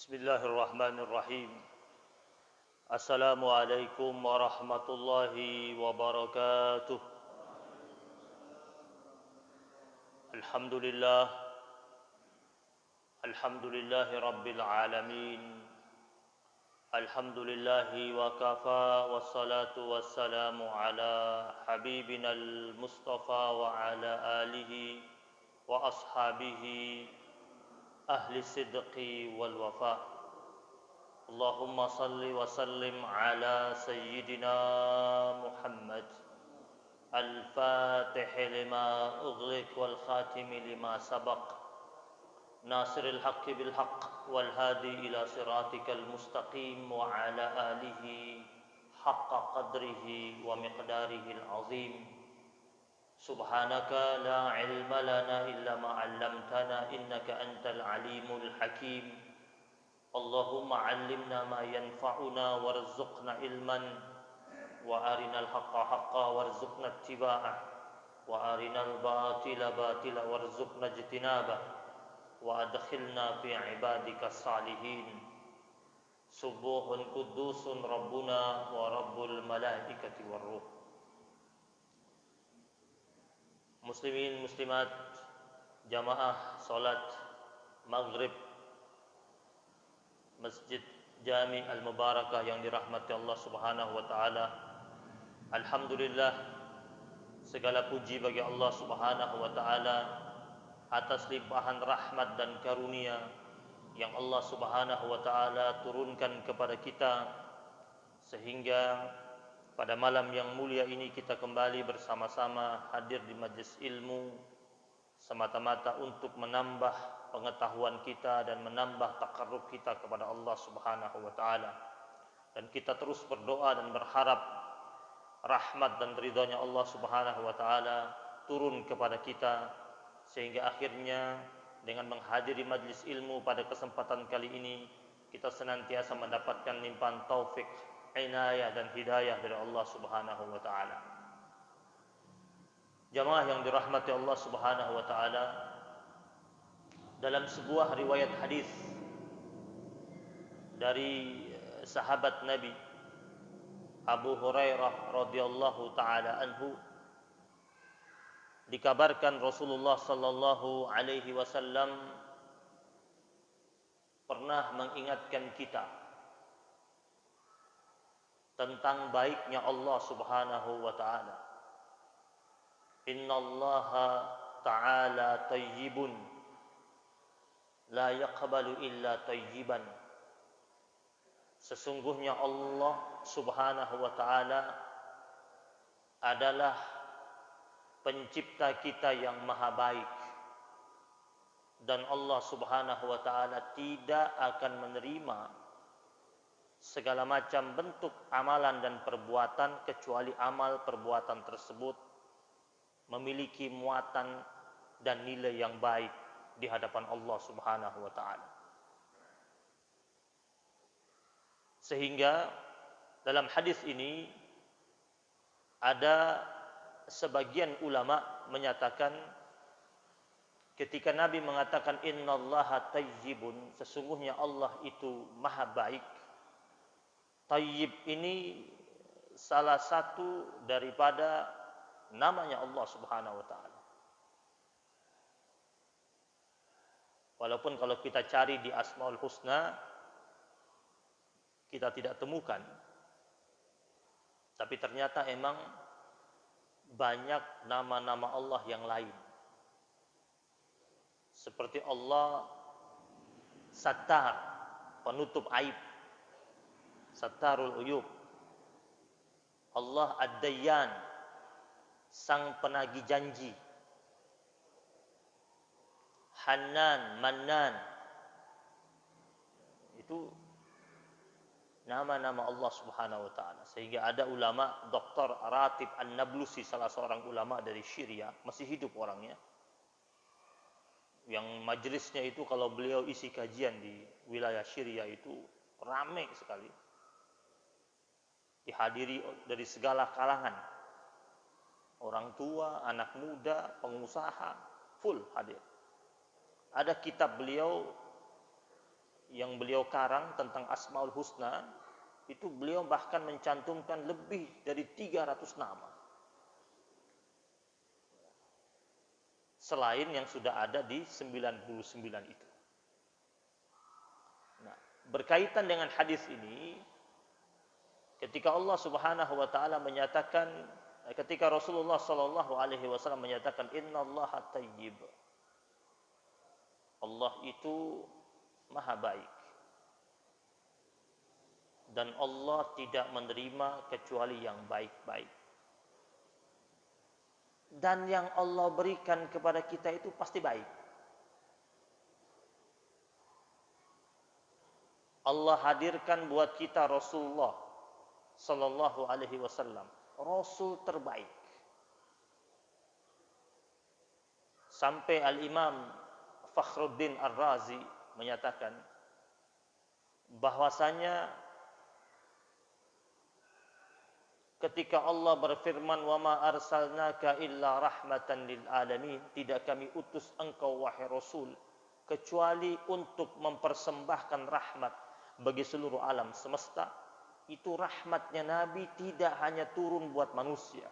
Bismillahirrahmanirrahim. Assalamualaikum warahmatullahi wabarakatuh. Alhamdulillah, alhamdulillahi rabbil alamin. Alhamdulillahi wa kafa wassalatu wassalamu ala habibinal mustafa wa ala alihi wa ashabihi ahli sidqi wal wafa. Allahumma salli wa sallim ala sayyidina Muhammad al-fatih lima ughliq wal khatim lima sabaq nasiril haqqi bil haqq wal hadi ila siratikal mustaqim wa ala alihi haqqa qadrihi wa miqdarihi al-azim. Subhanaka la ilma lana illa ma 'allamtana innaka antal alimul hakim. Allahumma 'allimna ma yanfa'una warzuqna ilman wa arinal haqqa haqqan warzuqna ittiba'ah wa arinal batila batila warzuqna ijtinabah wa adkhilna fi ibadikas salihin. Subuhun qudusun rabbuna wa rabbul malaikati warruh. Muslimin muslimat, jamaah salat maghrib Masjid Jami Al-Mubarakah yang dirahmati Allah Subhanahu wa taala. Alhamdulillah, segala puji bagi Allah Subhanahu wa taala atas limpahan rahmat dan karunia yang Allah Subhanahu wa taala turunkan kepada kita, sehingga pada malam yang mulia ini kita kembali bersama-sama hadir di majlis ilmu semata-mata untuk menambah pengetahuan kita dan menambah takarrub kita kepada Allah Subhanahu wa taala. Dan kita terus berdoa dan berharap rahmat dan ridhanya Allah Subhanahu wa taala turun kepada kita, sehingga akhirnya dengan menghadiri majlis ilmu pada kesempatan kali ini kita senantiasa mendapatkan limpahan taufik, inayah dan hidayah dari Allah Subhanahu wa taala. Jamaah yang dirahmati Allah Subhanahu wa taala, dalam sebuah riwayat hadis dari sahabat Nabi Abu Hurairah radhiyallahu taala anhu, dikabarkan Rasulullah sallallahu alaihi wasallam pernah mengingatkan kita tentang baiknya Allah Subhanahu wa taala. Innallaha ta'ala tayyibun la yaqbalu illa tayyiban. Sesungguhnya Allah Subhanahu wa taala adalah pencipta kita yang maha baik, dan Allah Subhanahu wa taala tidak akan menerima segala macam bentuk amalan dan perbuatan kecuali amal perbuatan tersebut memiliki muatan dan nilai yang baik di hadapan Allah Subhanahu wa taala. Sehingga dalam hadis ini ada sebagian ulama menyatakan, ketika Nabi mengatakan innallaha tayyibun, sesungguhnya Allah itu maha baik. Tayyib ini salah satu daripada namanya Allah Subhanahu wa taala. Walaupun kalau kita cari di Asmaul Husna kita tidak temukan, tapi ternyata emang banyak nama-nama Allah yang lain. Seperti Allah Sattar, penutup aib, Sattarul Uyub. Allah Ad-Dayyan, sang penagih janji. Hanan, Mannan. Itu nama-nama Allah Subhanahu wa taala. Sehingga ada ulama, Dr. Ratib An-Nablusi, salah seorang ulama dari Syria, masih hidup orangnya, yang majelisnya itu kalau beliau isi kajian di wilayah Syria itu ramai sekali, dihadiri dari segala kalangan, orang tua, anak muda, pengusaha, full hadir. Ada kitab beliau yang beliau karang tentang Asmaul Husna, itu beliau bahkan mencantumkan lebih dari 300 nama. Selain yang sudah ada di 99 itu. Nah, berkaitan dengan hadis ini, ketika Allah Subhanahu wa taala menyatakan, ketika Rasulullah sallallahu alaihi wasallam menyatakan innallaha thayyib. Allah itu maha baik. Dan Allah tidak menerima kecuali yang baik-baik. Dan yang Allah berikan kepada kita itu pasti baik. Allah hadirkan buat kita Rasulullah sallallahu alaihi wasallam, rasul terbaik. Sampai Al-Imam Fakhruddin Ar-Razi menyatakan bahwasanya ketika Allah berfirman, "Wa ma arsalnaka illa rahmatan lil alamin," tidak kami utus engkau wahai Rasul kecuali untuk mempersembahkan rahmat bagi seluruh alam semesta. Itu rahmatnya Nabi tidak hanya turun buat manusia,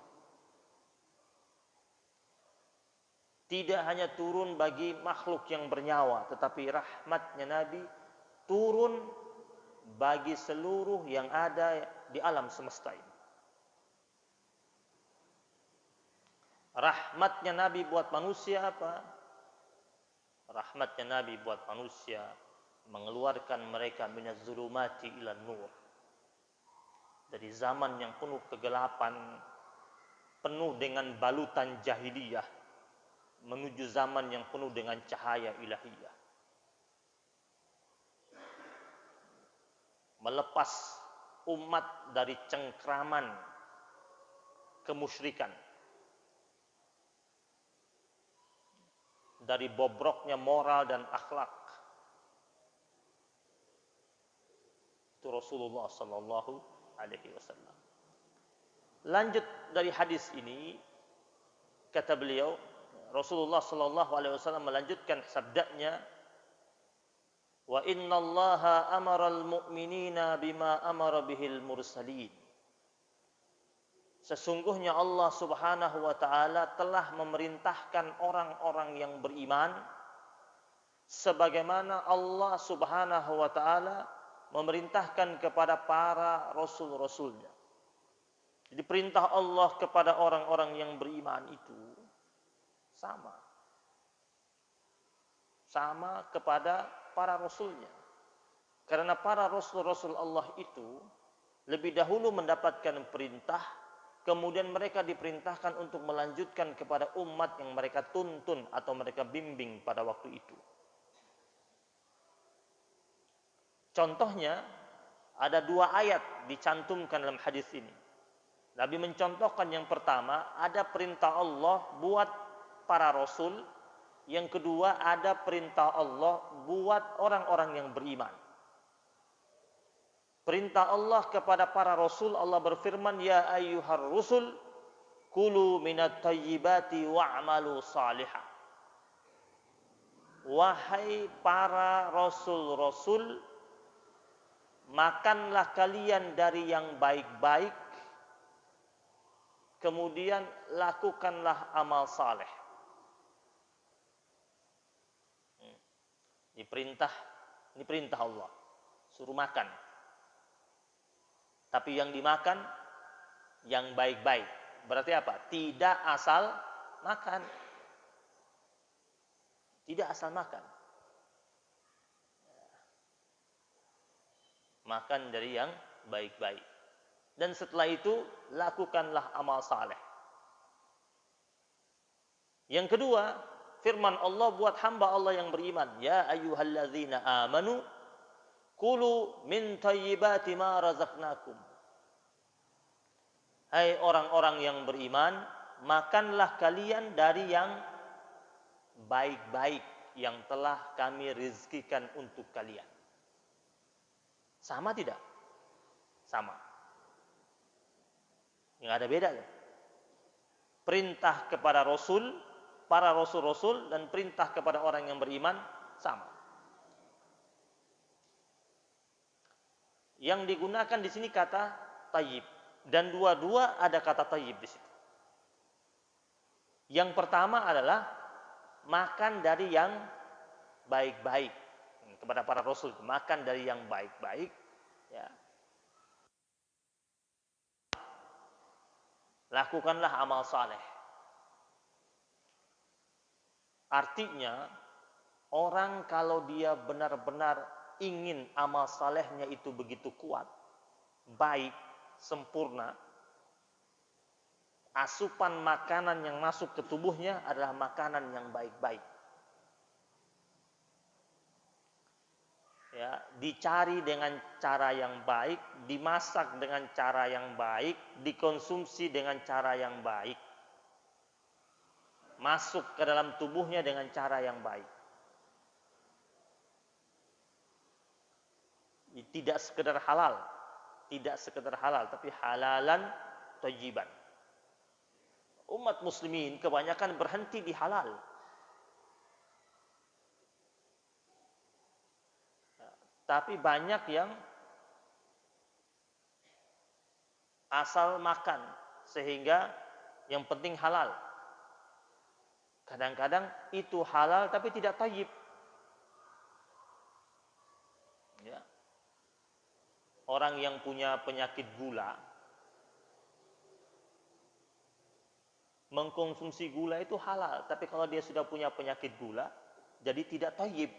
tidak hanya turun bagi makhluk yang bernyawa, tetapi rahmatnya Nabi turun bagi seluruh yang ada di alam semesta ini. Rahmatnya Nabi buat manusia apa? Rahmatnya Nabi buat manusia mengeluarkan mereka minaz zulumati ilan nur. Dari zaman yang penuh kegelapan, penuh dengan balutan jahiliyah, menuju zaman yang penuh dengan cahaya ilahiyah. Melepas umat dari cengkraman kemusyrikan, dari bobroknya moral dan akhlak. Itu Rasulullah sallallahu alaihi wasallam. Lanjut dari hadis ini, kata beliau, Rasulullah sallallahu alaihi wasallam melanjutkan sabdanya, "Wa innallaha amaral mu'minina bima amara bihil mursalin." Sesungguhnya Allah Subhanahu wa taala telah memerintahkan orang-orang yang beriman sebagaimana Allah Subhanahu wa taala memerintahkan kepada para rasul-rasulnya. Jadi perintah Allah kepada orang-orang yang beriman itu sama kepada para rasulnya. Karena para rasul-rasul Allah itu lebih dahulu mendapatkan perintah, kemudian mereka diperintahkan untuk melanjutkan kepada umat yang mereka tuntun atau mereka bimbing pada waktu itu. Contohnya, ada 2 ayat dicantumkan dalam hadis ini. Nabi mencontohkan yang pertama, ada perintah Allah buat para rasul. Yang kedua, ada perintah Allah buat orang-orang yang beriman. Perintah Allah kepada para rasul, Allah berfirman, "Ya ayyuhar rusul, kulu minat thayyibati wa'malu salihah." Wahai para rasul-rasul, makanlah kalian dari yang baik-baik, kemudian lakukanlah amal saleh. Ini perintah Allah, suruh makan. Tapi yang dimakan yang baik-baik. Berarti apa? Tidak asal makan. Tidak asal makan. Makan dari yang baik-baik. Dan setelah itu lakukanlah amal saleh. Yang kedua, firman Allah buat hamba Allah yang beriman, "Ya ayyuhalladzina amanu kulu min thayyibati ma razaqnakum." Hai orang-orang yang beriman, makanlah kalian dari yang baik-baik yang telah kami rizkikan untuk kalian. Sama tidak? Sama. Nggak ada beda. Perintah kepada Rasul, para Rasul-Rasul, dan perintah kepada orang yang beriman sama. Yang digunakan di sini kata tayyib, dan dua-dua ada kata tayyib di situ. Yang pertama adalah makan dari yang baik-baik. Kepada para rasul, makan dari yang baik-baik, ya. Lakukanlah amal saleh. Artinya, orang kalau dia benar-benar ingin amal salehnya itu begitu kuat, baik, sempurna, asupan makanan yang masuk ke tubuhnya adalah makanan yang baik-baik. Ya, dicari dengan cara yang baik, dimasak dengan cara yang baik, dikonsumsi dengan cara yang baik, masuk ke dalam tubuhnya dengan cara yang baik. Tidak sekedar halal, tapi halalan thayyiban. Umat muslimin kebanyakan berhenti di halal. Tapi banyak yang asal makan, sehingga yang penting halal. Kadang-kadang itu halal tapi tidak thayyib. Ya. Orang yang punya penyakit gula, mengkonsumsi gula itu halal, tapi kalau dia sudah punya penyakit gula, jadi tidak thayyib.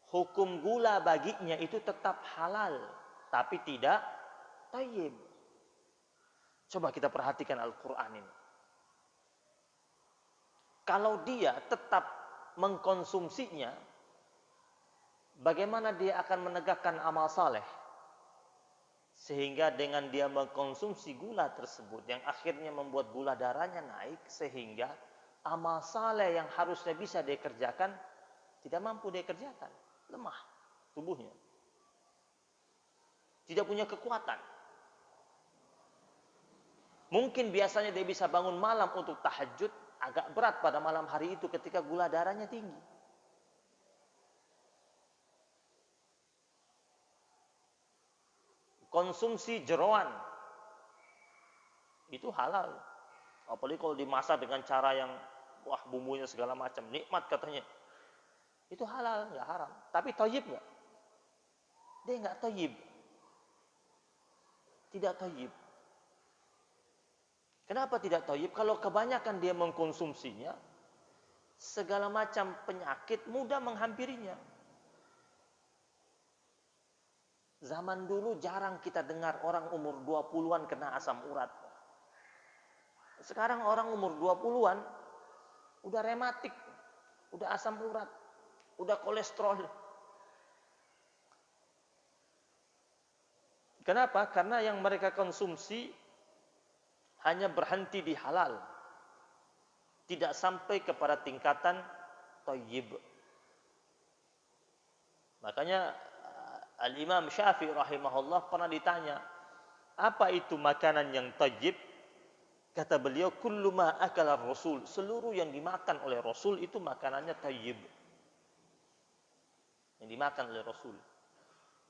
Hukum gula baginya itu tetap halal, tapi tidak thayyib. Coba kita perhatikan Al-Quran ini. Kalau dia tetap mengkonsumsinya, bagaimana dia akan menegakkan amal saleh? Sehingga dengan dia mengkonsumsi gula tersebut, yang akhirnya membuat gula darahnya naik, sehingga amal saleh yang harusnya bisa dia kerjakan, tidak mampu dia kerjakan. Lemah tubuhnya, tidak punya kekuatan. Mungkin biasanya dia bisa bangun malam untuk tahajud, agak berat pada malam hari itu ketika gula darahnya tinggi. Konsumsi jeroan itu halal, apalagi kalau dimasak dengan cara yang wah bumbunya segala macam, nikmat katanya. Itu halal, nggak haram. Tapi thayyib nggak? Dia nggak thayyib. Tidak thayyib. Kenapa tidak thayyib? Kalau kebanyakan dia mengkonsumsinya, segala macam penyakit mudah menghampirinya. Zaman dulu jarang kita dengar orang umur 20-an kena asam urat. Sekarang orang umur 20-an udah rematik, udah asam urat, udah kolesterol. Kenapa? Karena yang mereka konsumsi hanya berhenti di halal, tidak sampai kepada tingkatan thayyib. Makanya Al-Imam Syafi'i rahimahullah pernah ditanya, apa itu makanan yang thayyib? Kata beliau, kullu ma akala Rasul, seluruh yang dimakan oleh Rasul itu makanannya thayyib. Yang dimakan oleh Rasul.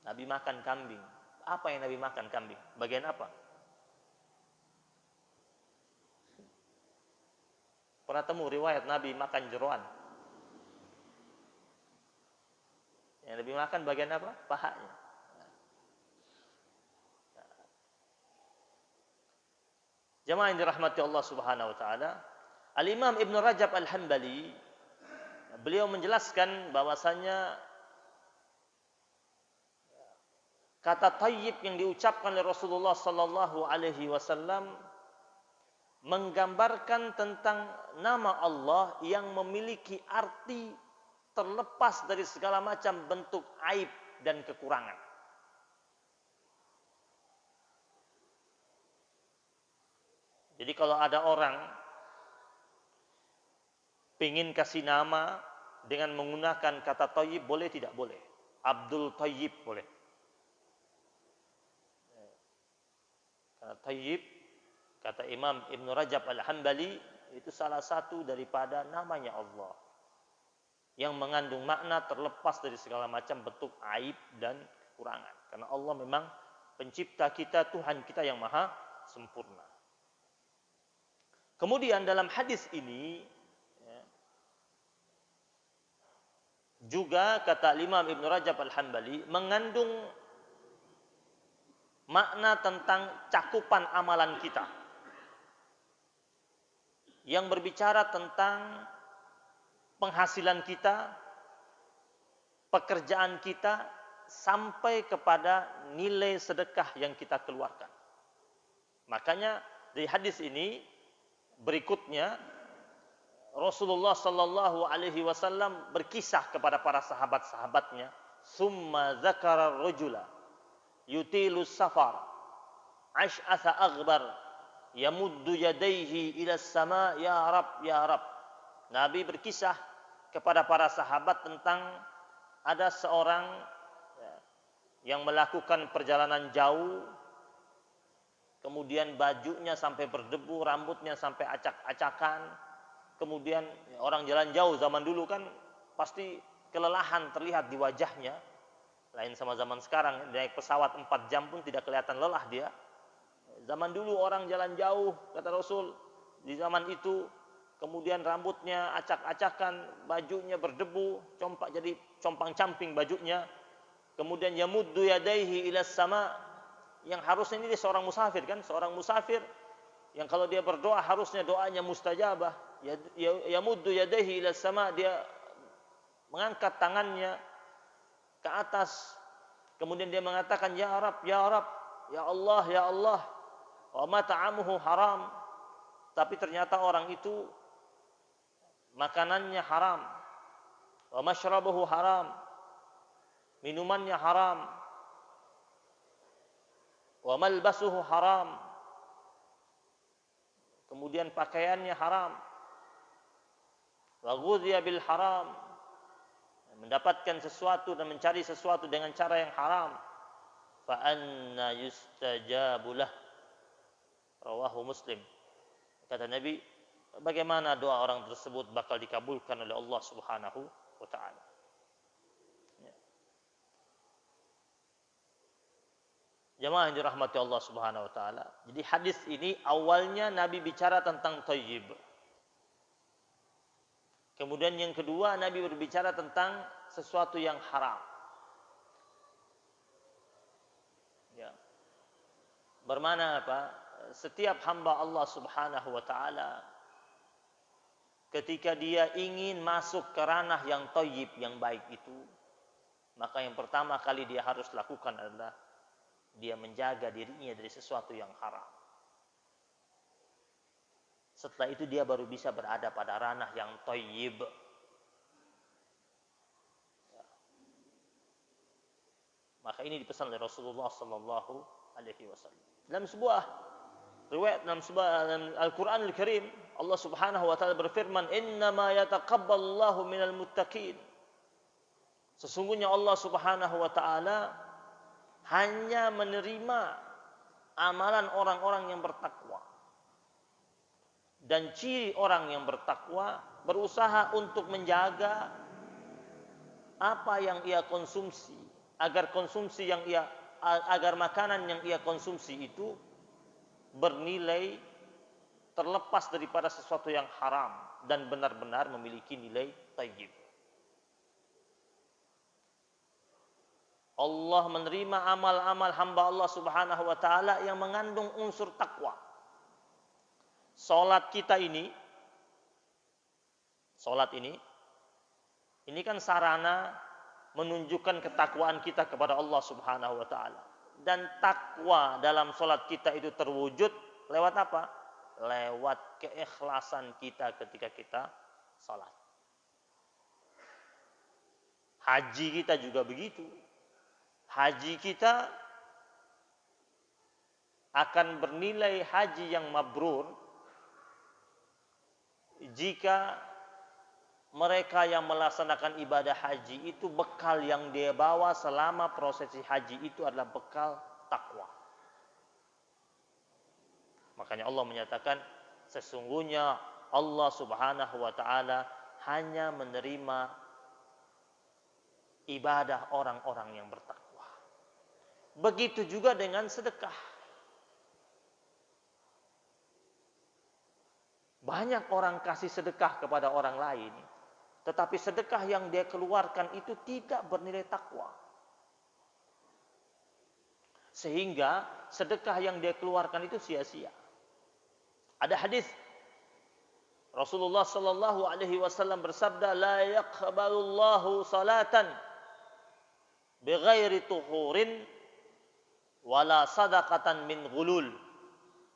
Nabi makan kambing. Apa yang Nabi makan kambing? Bagian apa? Pernah temu riwayat Nabi makan jeroan? Yang Nabi makan bagian apa? Pahanya. Jemaah yang dirahmati Allah Subhanahu wa taala, Al-Imam Ibn Rajab Al-Hambali beliau menjelaskan bahwasanya kata thayyib yang diucapkan oleh Rasulullah sallallahu alaihi wasallam menggambarkan tentang nama Allah yang memiliki arti terlepas dari segala macam bentuk aib dan kekurangan. Jadi kalau ada orang pengen kasih nama dengan menggunakan kata thayyib, boleh tidak boleh? Abdul Thayyib boleh. Kata thayyib, kata Imam Ibn Rajab Al-Hambali, itu salah satu daripada namanya Allah yang mengandung makna terlepas dari segala macam bentuk aib dan kekurangan. Karena Allah memang pencipta kita, Tuhan kita yang maha sempurna. Kemudian dalam hadis ini juga kata Imam Ibn Rajab Al-Hambali mengandung makna tentang cakupan amalan kita yang berbicara tentang penghasilan kita, pekerjaan kita, sampai kepada nilai sedekah yang kita keluarkan. Makanya di hadis ini berikutnya Rasulullah sallallahu alaihi wasallam berkisah kepada para sahabat-sahabatnya, "Tsumma dzakara ar-rajula yutilu safar, ash'atha aghbar, yamuddu yadayhi ila as-sama, ya Rab, ya Rab." Nabi berkisah kepada para sahabat tentang ada seorang yang melakukan perjalanan jauh, kemudian bajunya sampai berdebu, rambutnya sampai acak-acakan. Kemudian orang jalan jauh zaman dulu kan pasti kelelahan terlihat di wajahnya. Lain sama zaman sekarang, naik pesawat 4 jam pun tidak kelihatan lelah dia. Zaman dulu orang jalan jauh, kata Rasul, di zaman itu kemudian rambutnya acak-acakan, bajunya berdebu, jadi compang-camping bajunya. Kemudian yamuddu yadaihi ila sama, yang harusnya ini seorang musafir kan, seorang musafir yang kalau dia berdoa harusnya doanya mustajabah. Yamuddu yadaihi ila sama, dia mengangkat tangannya ke atas, kemudian dia mengatakan ya Rab, ya Rab, ya Allah, ya Allah, wa ma ta'amuhu haram. Tapi ternyata orang itu makanannya haram, wa mashrabuhu haram, minumannya haram, wa malbasuhu haram, kemudian pakaiannya haram, wa ghudhiya bil haram, mendapatkan sesuatu dan mencari sesuatu dengan cara yang haram. Fa anna yustajabu lah, rawahu Muslim. Kata Nabi, bagaimana doa orang tersebut bakal dikabulkan oleh Allah Subhanahu wa taala. Jamaah yang dirahmati Allah Subhanahu wa taala. Jadi hadis ini awalnya Nabi bicara tentang thayyib. Kemudian yang kedua Nabi berbicara tentang sesuatu yang haram. Ya. Bermana apa? Setiap hamba Allah Subhanahu wa taala ketika dia ingin masuk ke ranah yang thayyib, yang baik itu, maka yang pertama kali dia harus lakukan adalah dia menjaga dirinya dari sesuatu yang haram. Setelah itu dia baru bisa berada pada ranah yang thayyib. Ya. Maka ini dipesan oleh Rasulullah sallallahu alaihi wasallam. Dalam sebuah riwayat dalam Al-Qur'an Al-Karim, Allah Subhanahu wa taala berfirman, "Innama yataqabbalullahu minal muttaqin." Sesungguhnya Allah Subhanahu wa taala hanya menerima amalan orang-orang yang bertakwa. Dan ciri orang yang bertakwa berusaha untuk menjaga apa yang ia konsumsi, agar makanan yang ia konsumsi itu bernilai terlepas daripada sesuatu yang haram dan benar-benar memiliki nilai thayyib. Allah menerima amal-amal hamba Allah Subhanahu wa taala yang mengandung unsur takwa. Salat ini kan sarana menunjukkan ketakwaan kita kepada Allah Subhanahu wa taala. Dan takwa dalam salat kita itu terwujud lewat apa? Lewat keikhlasan kita ketika kita salat. Haji kita juga begitu. Haji kita akan bernilai haji yang mabrur jika mereka yang melaksanakan ibadah haji itu bekal yang dia bawa selama prosesi haji itu adalah bekal takwa. Makanya Allah menyatakan sesungguhnya Allah Subhanahu wa taala hanya menerima ibadah orang-orang yang bertakwa. Begitu juga dengan sedekah. Banyak orang kasih sedekah kepada orang lain, tetapi sedekah yang dia keluarkan itu tidak bernilai takwa. Sehingga sedekah yang dia keluarkan itu sia-sia. Ada hadis Rasulullah sallallahu alaihi wasallam bersabda, "La yaqbalullahu salatan bighairi tuhurin wala sadaqatan min ghulul."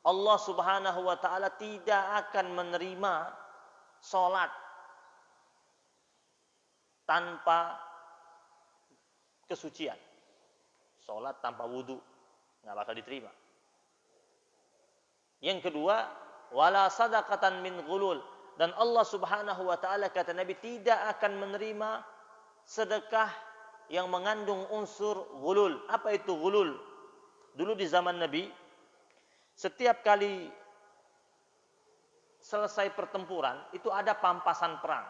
Allah Subhanahu wa taala tidak akan menerima salat tanpa kesucian. Salat tanpa wudu enggak bakal diterima. Yang kedua, wala sadaqatan min ghulul, dan Allah Subhanahu wa taala kata Nabi tidak akan menerima sedekah yang mengandung unsur ghulul. Apa itu ghulul? Dulu di zaman Nabi, setiap kali selesai pertempuran itu ada pampasan perang.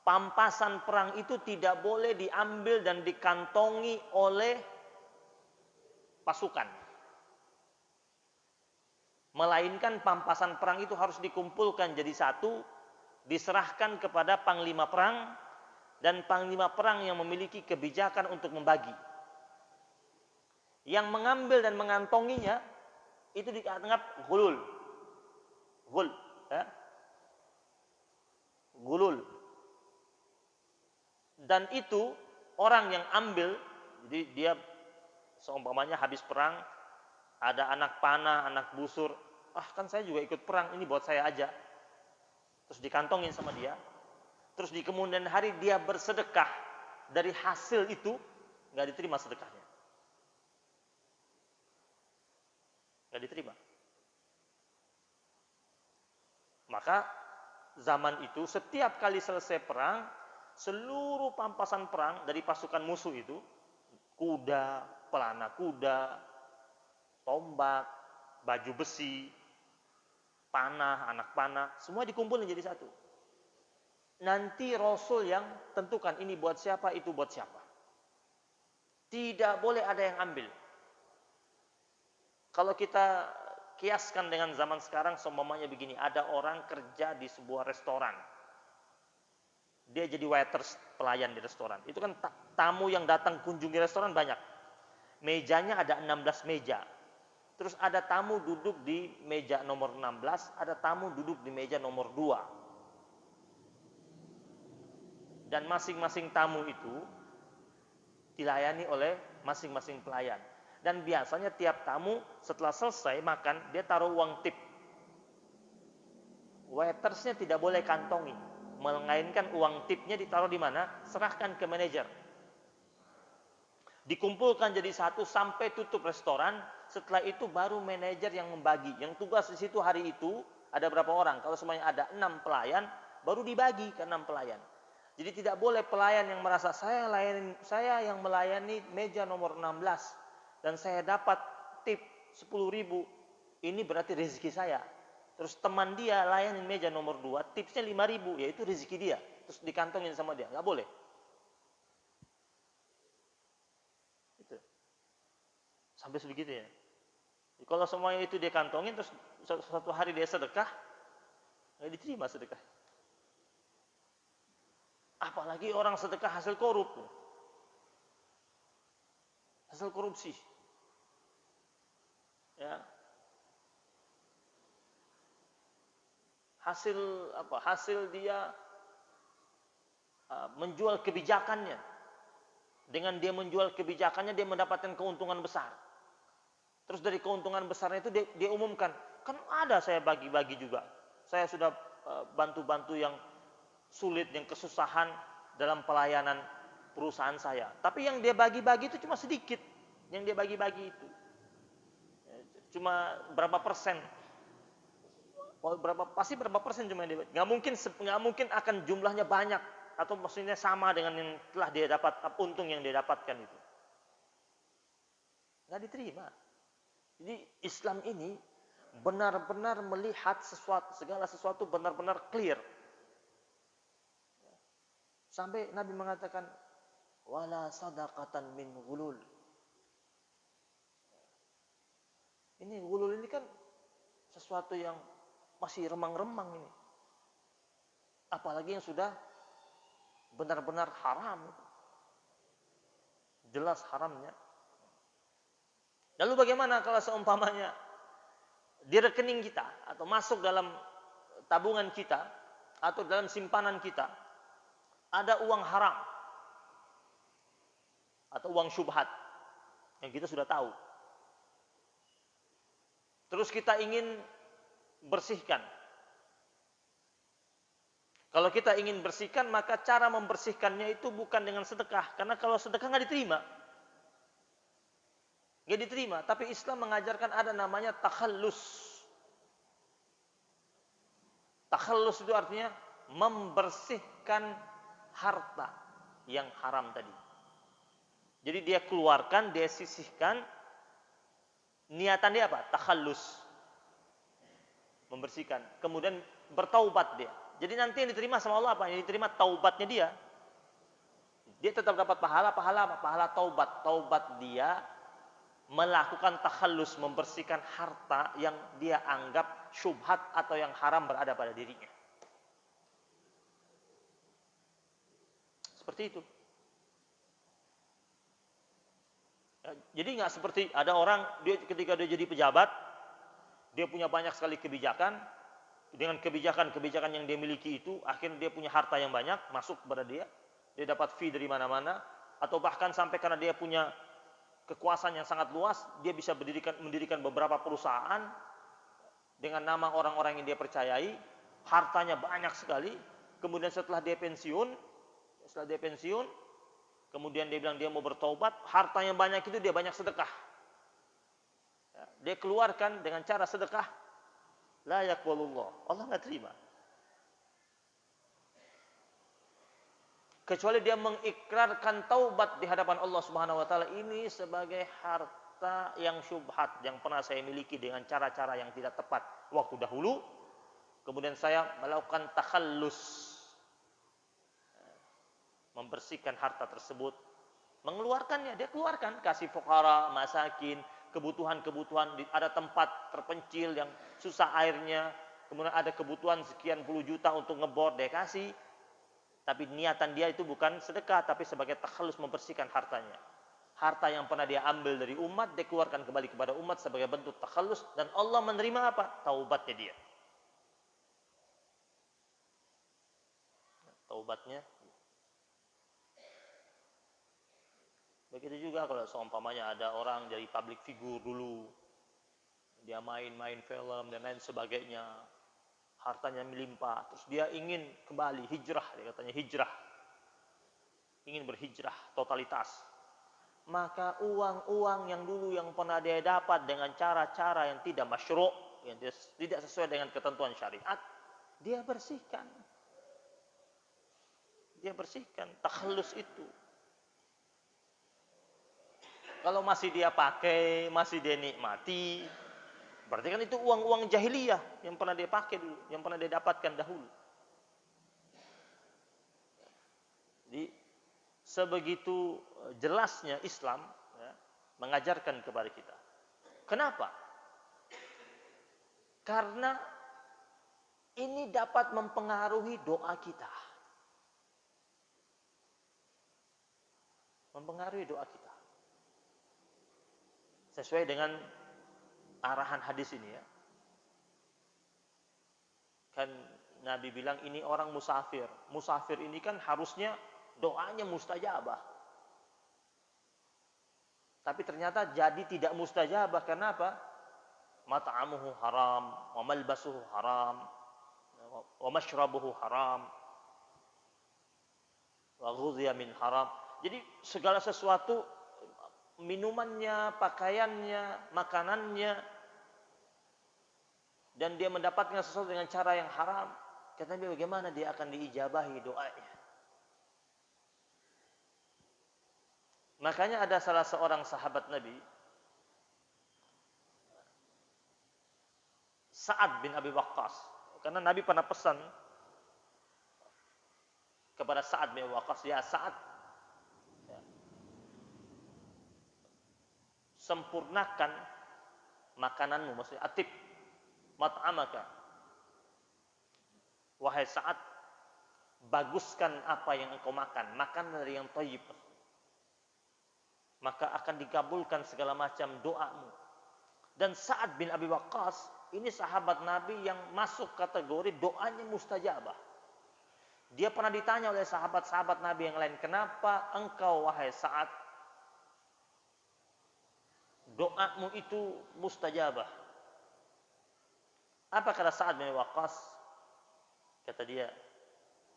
Pampasan perang itu tidak boleh diambil dan dikantongi oleh pasukan. Melainkan pampasan perang itu harus dikumpulkan jadi satu, diserahkan kepada panglima perang, dan panglima perang yang memiliki kebijakan untuk membagi. Yang mengambil dan mengantonginya itu dianggap ghulul. Ghul, ya. Ghulul. Dan itu orang yang ambil, jadi dia seumpamanya habis perang, ada anak panah, anak busur, kan saya juga ikut perang, ini buat saya aja. Terus dikantongin sama dia. Terus di kemudian hari dia bersedekah, dari hasil itu nggak diterima sedekahnya. Nggak diterima. Maka zaman itu setiap kali selesai perang, seluruh pampasan perang dari pasukan musuh itu, kuda, pelana kuda, tombak, baju besi, panah, anak panah, semua dikumpulin jadi satu. Nanti Rasul yang tentukan ini buat siapa, itu buat siapa. Tidak boleh ada yang ambil. Kalau kita kiaskan dengan zaman sekarang, seumpamanya begini, ada orang kerja di sebuah restoran. Dia jadi waiters, pelayan di restoran. Itu kan tamu yang datang kunjungi restoran banyak. Mejanya ada 16 meja. Terus ada tamu duduk di meja nomor 16, ada tamu duduk di meja nomor 2. Dan masing-masing tamu itu dilayani oleh masing-masing pelayan. Dan biasanya tiap tamu setelah selesai makan, dia taruh uang tip. Waitersnya tidak boleh kantongi, melainkan uang tipnya ditaruh di mana? Serahkan ke manajer. Dikumpulkan jadi satu sampai tutup restoran. Setelah itu baru manajer yang membagi. Yang tugas di situ hari itu ada berapa orang? Kalau semuanya ada 6 pelayan, baru dibagi ke 6 pelayan. Jadi tidak boleh pelayan yang merasa saya yang melayani meja nomor 16 dan saya dapat tip 10.000, ini berarti rezeki saya. Terus teman dia layanin meja nomor 2, tipsnya 5.000, yaitu rezeki dia. Terus dikantongin sama dia, nggak boleh. Itu. Sampai sebegitu ya. Kalau semuanya itu dia kantongin, terus suatu hari dia sedekah, nggak diterima sedekah. Apalagi orang sedekah hasil korup, hasil korupsi. Ya. Hasil dia menjual kebijakannya. Dengan dia menjual kebijakannya, dia mendapatkan keuntungan besar. Terus dari keuntungan besarnya itu dia umumkan, kan ada saya bagi-bagi juga. Saya sudah bantu-bantu yang sulit, yang kesusahan dalam pelayanan perusahaan saya. Tapi yang dia bagi-bagi itu cuma sedikit. Yang dia bagi-bagi itu cuma berapa persen. Pasti berapa persen cuma yang dia bagi. Nggak mungkin akan jumlahnya banyak atau maksudnya sama dengan yang telah dia dapat, untung yang dia dapatkan itu. Nggak diterima. Jadi Islam ini benar-benar melihat segala sesuatu benar-benar clear. Sampai Nabi mengatakan, wala sadaqatan min ghulul. Ini ghulul ini kan sesuatu yang masih remang-remang ini. Apalagi yang sudah benar-benar haram. Jelas haramnya. Lalu bagaimana kalau seumpamanya di rekening kita atau masuk dalam tabungan kita atau dalam simpanan kita ada uang haram atau uang syubhat yang kita sudah tahu. Terus kita ingin bersihkan. Kalau kita ingin bersihkan, maka cara membersihkannya itu bukan dengan sedekah. Karena kalau sedekah nggak diterima. Nggak diterima. Tapi Islam mengajarkan ada namanya takhallus. Takhallus itu artinya membersihkan harta yang haram tadi. Jadi dia keluarkan, dia sisihkan. Niatan dia apa? Takhallus. Membersihkan. Kemudian bertaubat dia. Jadi nanti yang diterima sama Allah apa? Yang diterima taubatnya dia. Dia tetap dapat pahala apa? Pahala taubat. Taubat dia melakukan takhallus, membersihkan harta yang dia anggap syubhat atau yang haram berada pada dirinya. Seperti itu. Jadi nggak seperti ada orang dia ketika dia jadi pejabat, dia punya banyak sekali kebijakan. Dengan kebijakan-kebijakan yang dia miliki itu, akhirnya dia punya harta yang banyak masuk kepada dia. Dia dapat fee dari mana-mana, atau bahkan sampai karena dia punya kekuasaan yang sangat luas, dia bisa mendirikan beberapa perusahaan dengan nama orang-orang yang dia percayai, hartanya banyak sekali. Kemudian setelah dia pensiun, kemudian dia bilang dia mau bertaubat, harta yang banyak itu dia banyak sedekah. Dia keluarkan dengan cara sedekah. La yaqbalullah. Allah nggak terima. Kecuali dia mengikrarkan taubat di hadapan Allah Subhanahu wa taala, ini sebagai harta yang syubhat yang pernah saya miliki dengan cara-cara yang tidak tepat waktu dahulu. Kemudian saya melakukan takhallus, membersihkan harta tersebut, mengeluarkannya, dia keluarkan, kasih fuqara, masakin, kebutuhan-kebutuhan, ada tempat terpencil yang susah airnya, kemudian ada kebutuhan sekian puluh juta untuk ngebor, dia kasih. Tapi niatan dia itu bukan sedekah, tapi sebagai takhallus, membersihkan hartanya. Harta yang pernah dia ambil dari umat, dia keluarkan kembali kepada umat sebagai bentuk takhallus, dan Allah menerima apa? Taubatnya dia. Taubatnya. Begitu juga kalau seumpamanya ada orang dari public figure dulu, dia main-main film dan lain sebagainya, hartanya melimpah, terus dia ingin kembali hijrah, dia katanya hijrah, ingin berhijrah totalitas, maka uang-uang yang dulu yang pernah dia dapat dengan cara-cara yang tidak masyru', yang tidak sesuai dengan ketentuan syariat, dia bersihkan, takhallus itu. Kalau masih dia pakai, masih dia nikmati, berarti kan itu uang-uang jahiliyah yang pernah dia pakai dulu, yang pernah dia dapatkan dahulu. Jadi sebegitu jelasnya Islam ya, mengajarkan kepada kita. Kenapa? Karena ini dapat mempengaruhi doa kita. Mempengaruhi doa kita. Sesuai dengan arahan hadis ini ya. Kan Nabi bilang ini orang musafir. Musafir ini kan harusnya doanya mustajabah. Tapi ternyata jadi tidak mustajabah. Kenapa? Mat'amuhu haram, wa malbasuhu haram, wa mashrabuhu haram, wa ghudhiya min haram. Jadi segala sesuatu, minumannya, pakaiannya, makanannya, dan dia mendapatkan sesuatu dengan cara yang haram, kata Nabi, bagaimana dia akan diijabahi doanya? Makanya ada salah seorang sahabat Nabi, Sa'ad bin Abi Waqqas, karena Nabi pernah pesan kepada Sa'ad bin Abi Waqqas, ya Sa'ad, ya, sempurnakan makananmu, maksudnya atib mat'amaka. Wahai Sa'ad, baguskan apa yang engkau makan, makan dari yang thayyib. Maka akan dikabulkan segala macam doamu. Dan Sa'ad bin Abi Waqqas ini sahabat Nabi yang masuk kategori doanya mustajabah. Dia pernah ditanya oleh sahabat-sahabat Nabi yang lain, kenapa engkau wahai Sa'ad doamu itu mustajabah? Apa kata Sa'ad bin Abi Waqqas? Kata dia,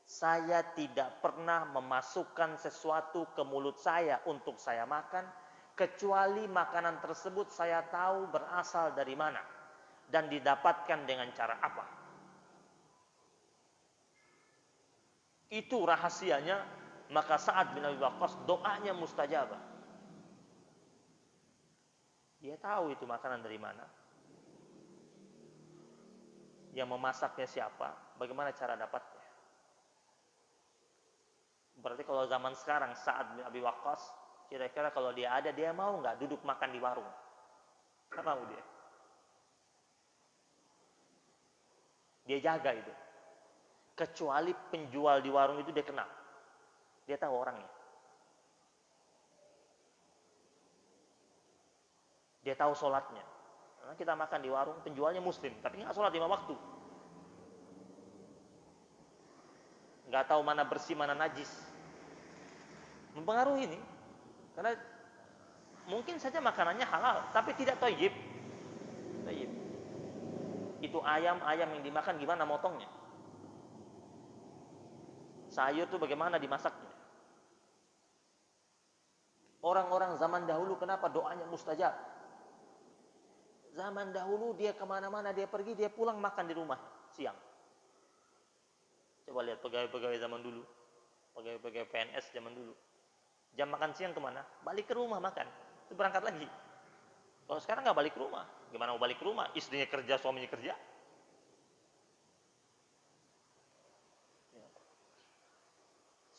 saya tidak pernah memasukkan sesuatu ke mulut saya untuk saya makan, kecuali makanan tersebut saya tahu berasal dari mana dan didapatkan dengan cara apa. Itu rahasianya, maka Sa'ad bin Abi Waqqas doanya mustajabah. Dia tahu itu makanan dari mana, yang memasaknya siapa, bagaimana cara dapatnya. Berarti kalau zaman sekarang Sa'ad bin Abi Waqqas, kira-kira kalau dia ada, dia mau nggak duduk makan di warung? Nggak mau dia. Dia jaga itu. Kecuali penjual di warung itu dia kenal. Dia tahu orangnya. Dia tahu sholatnya. Karena kita makan di warung, penjualnya muslim, tapi nggak sholat 5 waktu. Nggak tahu mana bersih, mana najis. Mempengaruhi ini. Karena mungkin saja makanannya halal, tapi tidak thayyib. Itu ayam yang dimakan gimana motongnya? Sayur itu bagaimana dimasaknya? Orang-orang zaman dahulu kenapa doanya mustajab? Zaman dahulu dia kemana-mana dia pergi, dia pulang makan di rumah siang. Coba lihat pegawai-pegawai zaman dulu, pegawai-pegawai PNS zaman dulu. Jam makan siang kemana? Balik ke rumah makan. Itu berangkat lagi. Kalau sekarang nggak balik ke rumah, gimana mau balik ke rumah? Istrinya kerja, suaminya kerja.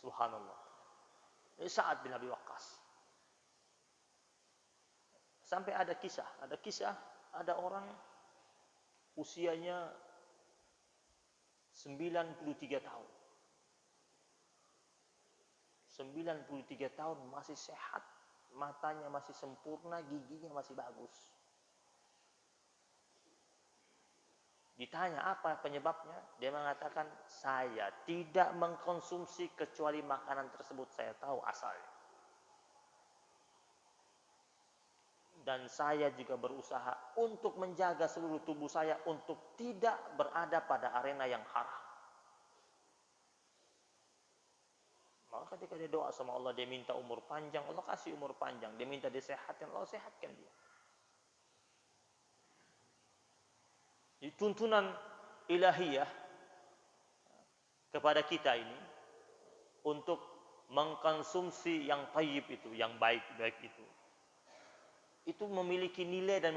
Subhanallah. Ini Sa'ad bin Abi Waqqas. Sampai ada kisah, ada orang usianya 93 tahun. 93 tahun masih sehat, matanya masih sempurna, giginya masih bagus. Ditanya apa penyebabnya, dia mengatakan, saya tidak mengkonsumsi kecuali makanan tersebut saya tahu asalnya. Dan saya juga berusaha untuk menjaga seluruh tubuh saya untuk tidak berada pada arena yang haram. Maka ketika dia doa sama Allah, dia minta umur panjang, Allah kasih umur panjang. Dia minta disehatkan, Allah sehatkan dia. Di tuntunan ilahiyah kepada kita ini untuk mengkonsumsi yang thayyib itu, yang baik-baik itu memiliki nilai dan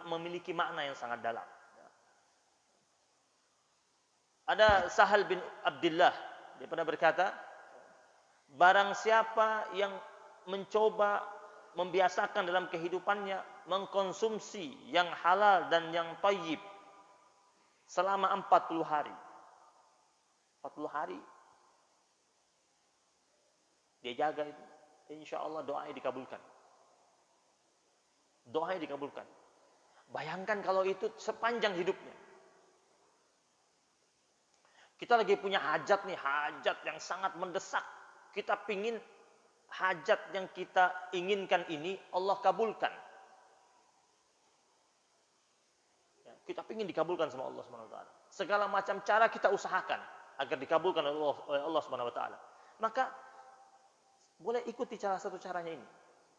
memiliki makna yang sangat dalam. Ada Sahal bin Abdullah, dia pernah berkata, barang siapa yang mencoba membiasakan dalam kehidupannya mengkonsumsi yang halal dan yang thayyib selama 40 hari. 40 hari dia jaga itu, insya Allah doanya dikabulkan. Doanya dikabulkan. Bayangkan kalau itu sepanjang hidupnya. Kita lagi punya hajat nih, hajat yang sangat mendesak. Kita pingin hajat yang kita inginkan ini Allah kabulkan. Ya, kita pingin dikabulkan sama Allah SWT. Segala macam cara kita usahakan agar dikabulkan oleh Allah SWT. Maka boleh ikuti salah satu caranya ini.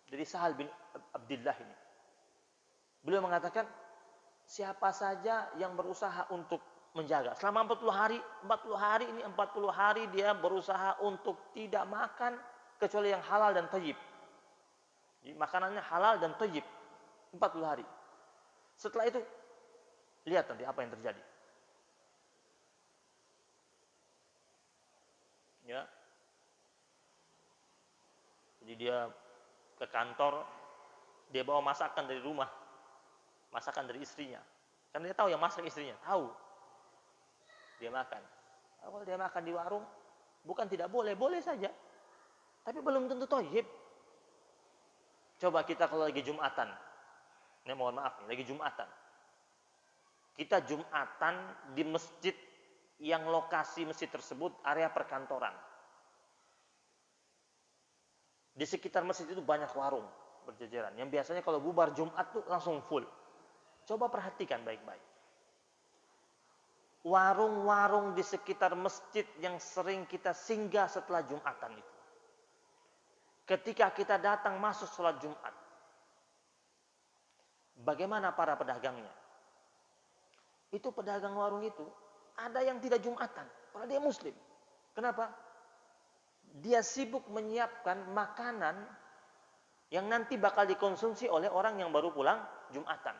Dari Sahal bin Abdullah ini. Beliau mengatakan, siapa saja yang berusaha untuk menjaga selama 40 hari dia berusaha untuk tidak makan kecuali yang halal dan thayyib. Jadi makanannya halal dan thayyib 40 hari. Setelah itu lihat nanti apa yang terjadi. Ya. Jadi dia ke kantor, Dia bawa masakan dari rumah, masakan dari istrinya. Karena dia tahu yang masak istrinya, tahu. Dia makan. Kalau dia makan di warung, bukan tidak boleh, boleh saja. Tapi belum tentu thayyib. Coba kita kalau lagi Jumatan. Ini mohon maaf nih, lagi Jumatan. Kita Jumatan di masjid yang lokasi masjid tersebut area perkantoran. Di sekitar masjid itu banyak warung berjejeran. Yang biasanya kalau bubar Jumat tuh langsung full. Coba perhatikan baik-baik. Warung-warung di sekitar masjid yang sering kita singgah setelah Jumatan itu. Ketika kita datang masuk sholat Jumat, bagaimana para pedagangnya? Itu pedagang warung itu, ada yang tidak Jumatan, padahal dia Muslim. Kenapa? Dia sibuk menyiapkan makanan yang nanti bakal dikonsumsi oleh orang yang baru pulang Jumatan.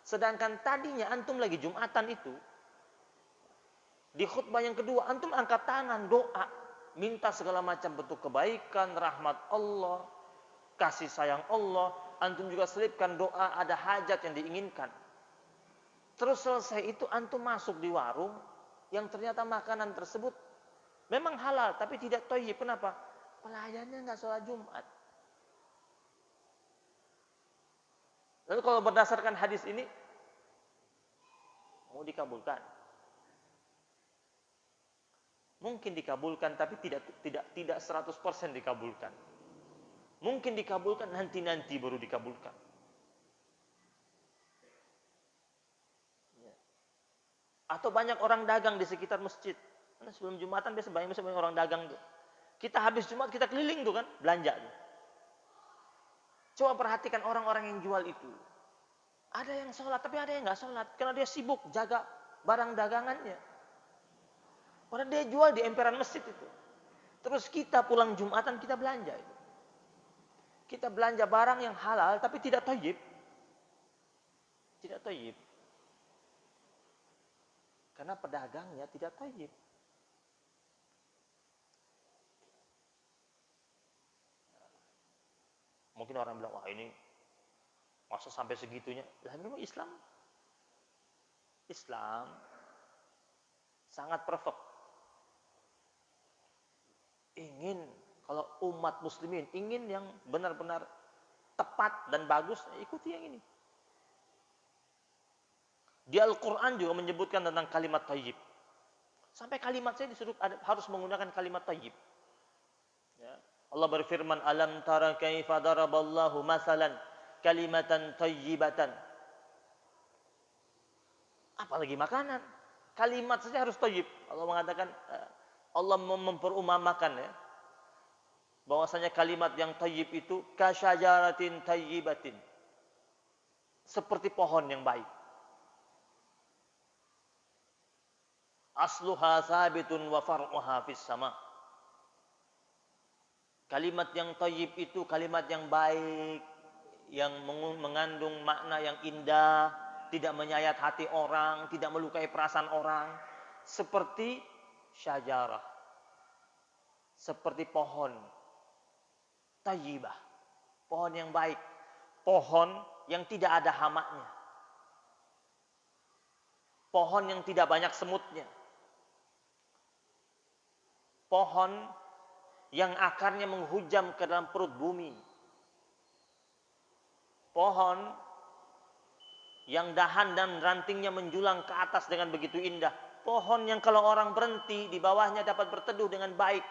Sedangkan tadinya antum lagi Jumatan itu, di khutbah yang kedua, antum angkat tangan, doa, minta segala macam bentuk kebaikan, rahmat Allah, kasih sayang Allah. Antum juga selipkan doa, ada hajat yang diinginkan. Terus selesai itu, antum masuk di warung, yang ternyata makanan tersebut memang halal, tapi tidak thayyib. Kenapa? Pelayannya nggak sholat Jumat. Lalu kalau berdasarkan hadis ini, mau dikabulkan? Mungkin dikabulkan, tapi tidak 100% dikabulkan. Mungkin dikabulkan, nanti baru dikabulkan. Atau banyak orang dagang di sekitar masjid. Karena sebelum Jumatan biasa banyak orang dagang tuh. Kita habis Jumat kita keliling tuh kan, belanja tuh. Coba perhatikan orang-orang yang jual itu. Ada yang sholat, tapi ada yang nggak sholat. Karena dia sibuk jaga barang dagangannya. Padahal dia jual di emperan masjid itu. Terus kita pulang Jumatan kita belanja itu. Kita belanja barang yang halal tapi tidak thayyib. Tidak thayyib. Karena pedagangnya tidak thayyib. Mungkin orang bilang, wah ini masa sampai segitunya. Lah memang Islam sangat perfect. Ingin, kalau umat muslimin ingin yang benar-benar tepat dan bagus, ikuti yang ini. Di Al-Quran juga menyebutkan tentang kalimat thayyib. Sampai kalimat saya disuruh harus menggunakan kalimat thayyib. Ya. Allah berfirman, alam tara kaifa daraballahu masalan kalimatan thayyibatan. Apalagi makanan. Kalimat saja harus thayyib. Allah mengatakan, Allah memperumamakan ya, bahwasanya kalimat yang thayyib itu kasyajaratin thayyibatin. Seperti pohon yang baik. Asluha sabitun wa far'uha fis sama. Kalimat yang thayyib itu kalimat yang baik, yang mengandung makna yang indah, tidak menyayat hati orang, tidak melukai perasaan orang, seperti syajarah, seperti pohon thayyibah, pohon yang baik, pohon yang tidak ada hamaknya, pohon yang tidak banyak semutnya, pohon yang akarnya menghujam ke dalam perut bumi, pohon yang dahan dan rantingnya menjulang ke atas dengan begitu indah, pohon yang kalau orang berhenti di bawahnya dapat berteduh dengan baik,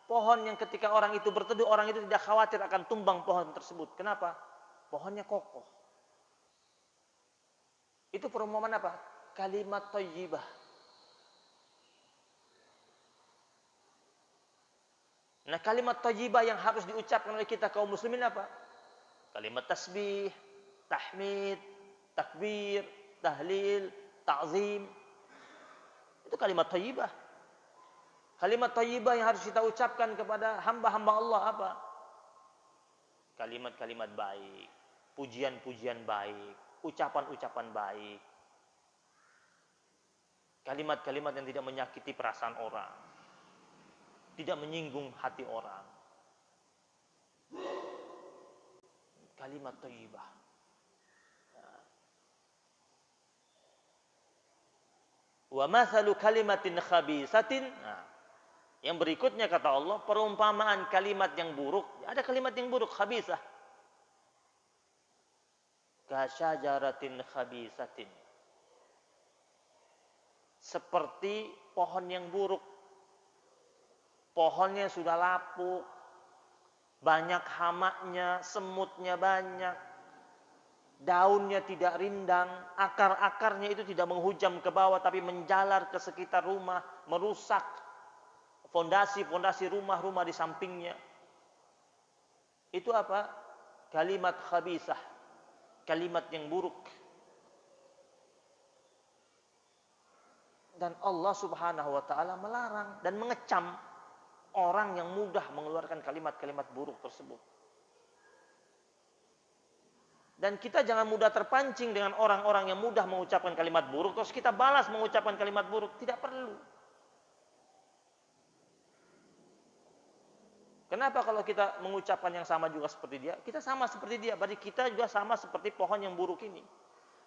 pohon yang ketika orang itu berteduh, orang itu tidak khawatir akan tumbang pohon tersebut. Kenapa? Pohonnya kokoh. Itu perumpamaan apa? Kalimat thayyibah. Nah, kalimat thayyibah yang harus diucapkan oleh kita kaum muslimin apa? Kalimat tasbih, tahmid, takbir, tahlil, ta'zim. Itu kalimat thayyibah. Kalimat thayyibah yang harus kita ucapkan kepada hamba-hamba Allah apa? Kalimat-kalimat baik, pujian-pujian baik, ucapan-ucapan baik. Kalimat-kalimat yang tidak menyakiti perasaan orang, tidak menyinggung hati orang. kalimat thayyibah. Wa mathalu kalimatin khabisatin. Yang berikutnya kata Allah, perumpamaan kalimat yang buruk. Ada kalimat yang buruk, khabisah. Kasyajaratin khabisatin. Seperti pohon yang buruk. Pohonnya sudah lapuk, banyak hamaknya, semutnya banyak, daunnya tidak rindang, akar-akarnya itu tidak menghujam ke bawah tapi menjalar ke sekitar rumah, merusak fondasi-fondasi rumah-rumah di sampingnya. Itu apa? Kalimat khabisah, kalimat yang buruk. Dan Allah Subhanahu wa taala melarang dan mengecam orang yang mudah mengeluarkan kalimat-kalimat buruk tersebut. Dan kita jangan mudah terpancing dengan orang-orang yang mudah mengucapkan kalimat buruk, terus kita balas mengucapkan kalimat buruk. Tidak perlu. Kenapa kalau kita mengucapkan yang sama juga seperti dia? Kita sama seperti dia, berarti kita juga sama seperti pohon yang buruk ini.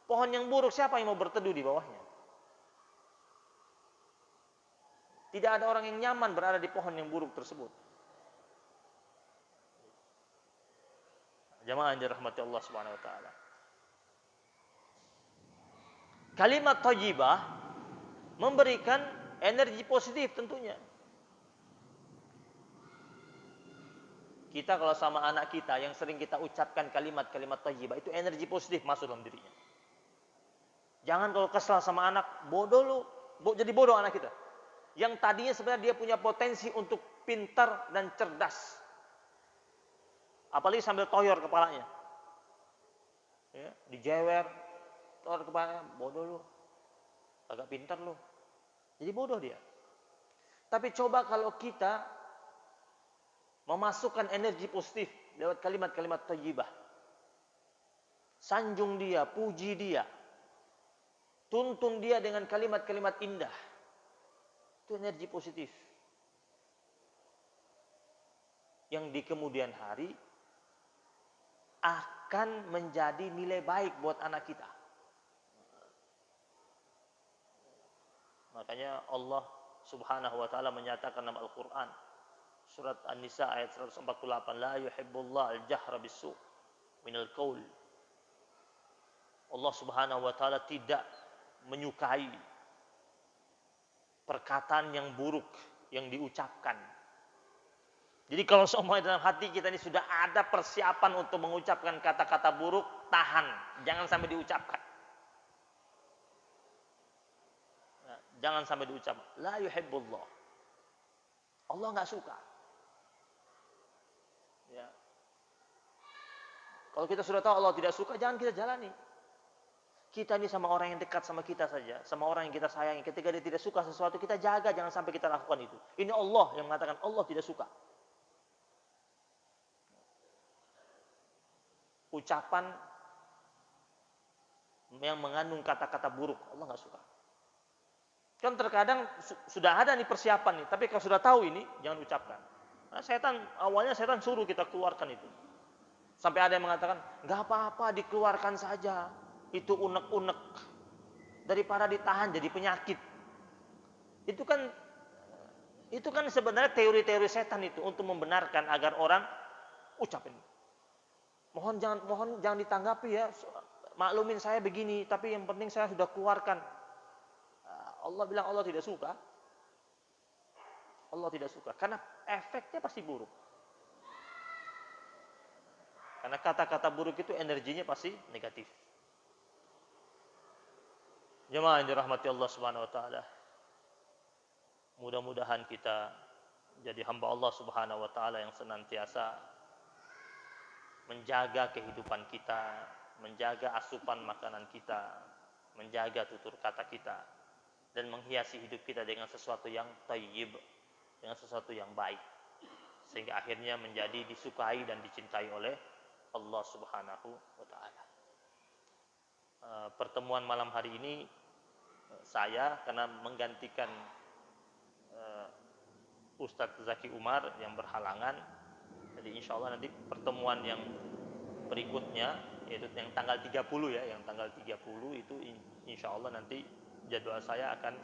Pohon yang buruk, siapa yang mau berteduh di bawahnya? Tidak ada orang yang nyaman berada di pohon yang buruk tersebut. Jamaah yang dirahmati Allah Subhanahu wa taala. Kalimat thayyibah memberikan energi positif tentunya. Kita kalau sama anak kita yang sering kita ucapkan kalimat-kalimat thayyibah, itu energi positif masuk dalam dirinya. Jangan kalau kesal sama anak, bodoh lu, jadi bodoh anak kita. Yang tadinya sebenarnya dia punya potensi untuk pintar dan cerdas. Apalagi sambil toyor kepalanya. Ya, dijewer, toyor kepalanya, bodoh lu. Agak pintar lu. Jadi bodoh dia. Tapi coba kalau kita memasukkan energi positif lewat kalimat-kalimat thayyibah. Sanjung dia, puji dia. Tuntun dia dengan kalimat-kalimat indah. Itu energi positif. Yang di kemudian hari akan menjadi nilai baik buat anak kita. Makanya Allah Subhanahu wa taala menyatakan dalam Al-Qur'an surat An-Nisa ayat 148, la yuhibbullah al-jahra bis-su' minal qaul. Allah Subhanahu wa taala tidak menyukai perkataan yang buruk yang diucapkan. Jadi kalau semuanya dalam hati kita ini sudah ada persiapan untuk mengucapkan kata-kata buruk, tahan, jangan sampai diucapkan. Jangan sampai diucapkan. La yuhibbullah. Allah nggak suka. Ya. Kalau kita sudah tahu Allah tidak suka, jangan kita jalani. Kita ini sama orang yang dekat sama kita saja, sama orang yang kita sayangi. Ketika dia tidak suka sesuatu, kita jaga, jangan sampai kita lakukan itu. Ini Allah yang mengatakan Allah tidak suka. Ucapan yang mengandung kata-kata buruk, Allah nggak suka. Kan terkadang sudah ada nih persiapan nih, tapi kalau sudah tahu ini, jangan ucapkan. Nah, awalnya setan suruh kita keluarkan itu. Sampai ada yang mengatakan, nggak apa-apa, dikeluarkan saja. Itu unek-unek daripada ditahan jadi penyakit. Itu kan sebenarnya teori-teori setan itu untuk membenarkan agar orang ucapin. Mohon jangan ditanggapi ya. Maklumin saya begini, tapi yang penting saya sudah keluarkan. Allah bilang Allah tidak suka. Allah tidak suka karena efeknya pasti buruk. Karena kata-kata buruk itu energinya pasti negatif. Jemaah yang dirahmati Allah Subhanahu wa taala. Mudah-mudahan kita jadi hamba Allah Subhanahu wa taala yang senantiasa menjaga kehidupan kita, menjaga asupan makanan kita, menjaga tutur kata kita dan menghiasi hidup kita dengan sesuatu yang thayyib, dengan sesuatu yang baik. Sehingga akhirnya menjadi disukai dan dicintai oleh Allah Subhanahu wa taala. Pertemuan malam hari ini saya karena menggantikan Ustadz Zaki Umar yang berhalangan, jadi insya Allah nanti pertemuan yang berikutnya, yaitu yang tanggal 30 ya, yang tanggal 30 itu insya Allah nanti jadwal saya akan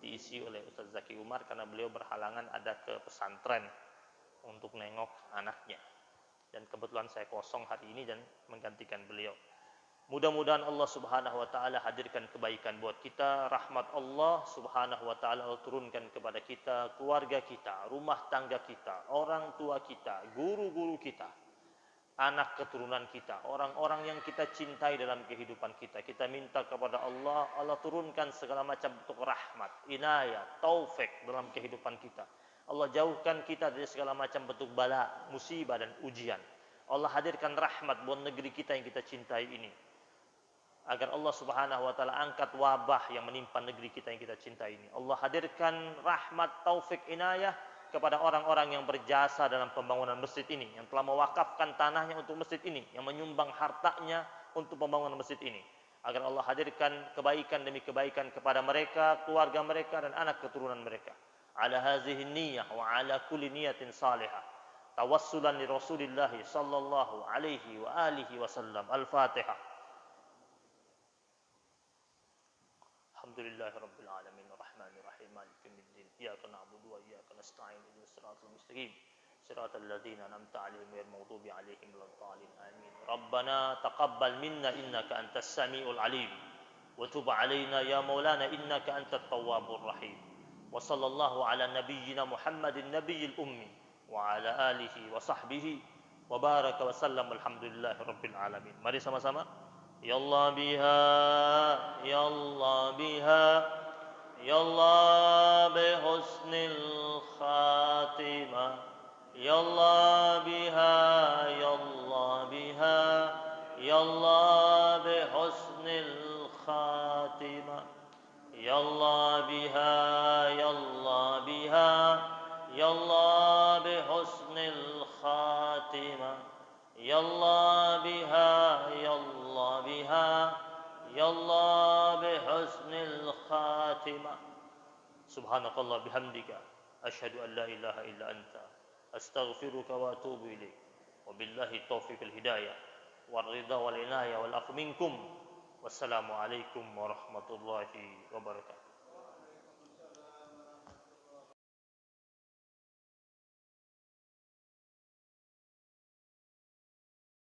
diisi oleh Ustaz Zaki Umar karena beliau berhalangan ada ke pesantren untuk nengok anaknya. Dan kebetulan saya kosong hari ini dan menggantikan beliau. Mudah-mudahan Allah Subhanahu wa taala hadirkan kebaikan buat kita, rahmat Allah Subhanahu wa taala turunkan kepada kita, keluarga kita, rumah tangga kita, orang tua kita, guru-guru kita, anak keturunan kita, orang-orang yang kita cintai dalam kehidupan kita. Kita minta kepada Allah, Allah turunkan segala macam bentuk rahmat, inayah, taufik dalam kehidupan kita. Allah jauhkan kita dari segala macam bentuk bala, musibah dan ujian. Allah hadirkan rahmat buat negeri kita yang kita cintai ini. Agar Allah Subhanahu wa taala angkat wabah yang menimpa negeri kita yang kita cintai ini. Allah hadirkan rahmat, taufik, inayah kepada orang-orang yang berjasa dalam pembangunan masjid ini, yang telah mewakafkan tanahnya untuk masjid ini, yang menyumbang hartanya untuk pembangunan masjid ini. Agar Allah hadirkan kebaikan demi kebaikan kepada mereka, keluarga mereka dan anak keturunan mereka. Ala hazihi niyyah wa ala kulli niyatin salihah. Tawassulan li Rasulillah sallallahu alaihi wa alihi wasallam. Al-Fatihah. Alhamdulillahi Rabbil Alamin Ar-Rahmanir Rahim Maliki Yawmiddin Iyyaka na'budu wa iyyaka nasta'in Ihdinas siratal mustaqim siratal ladzina an'amta 'alaihim ghairil maghdubi 'alaihim waladdallin amin Rabbana taqabbal minna innaka antas samiul 'alim wa tub 'alaina ya maulana innaka antat tawwabur rahim wa sallallahu ala nabiyyina Muhammadin nabiyil ummi wa ala alihi wa sahbihi wa baraka wa sallam alhamdulillahi rabbil alamin. Mari sama-sama. Ya Allah biha, Ya Allah biha, Ya Allah bihusnil khatimah, Ya Allah biha, Ya Allah biha, Ya Allah bihusnil khatimah, Ya Allah biha, Ya Allah biha, Ya Allah bihusnil khatimah, Ya Allah biha, Ya Allah biha, Ya Allah bihusnil khatimah. Subhanakallah bihamdika asyhadu an la ilaha illa anta astaghfiruka wa atubu ilaik. Wabillahi taufiq wal hidayah wal ridha wal inayah wal afu minkum. Wassalamu alaikum warahmatullahi wabarakatuh.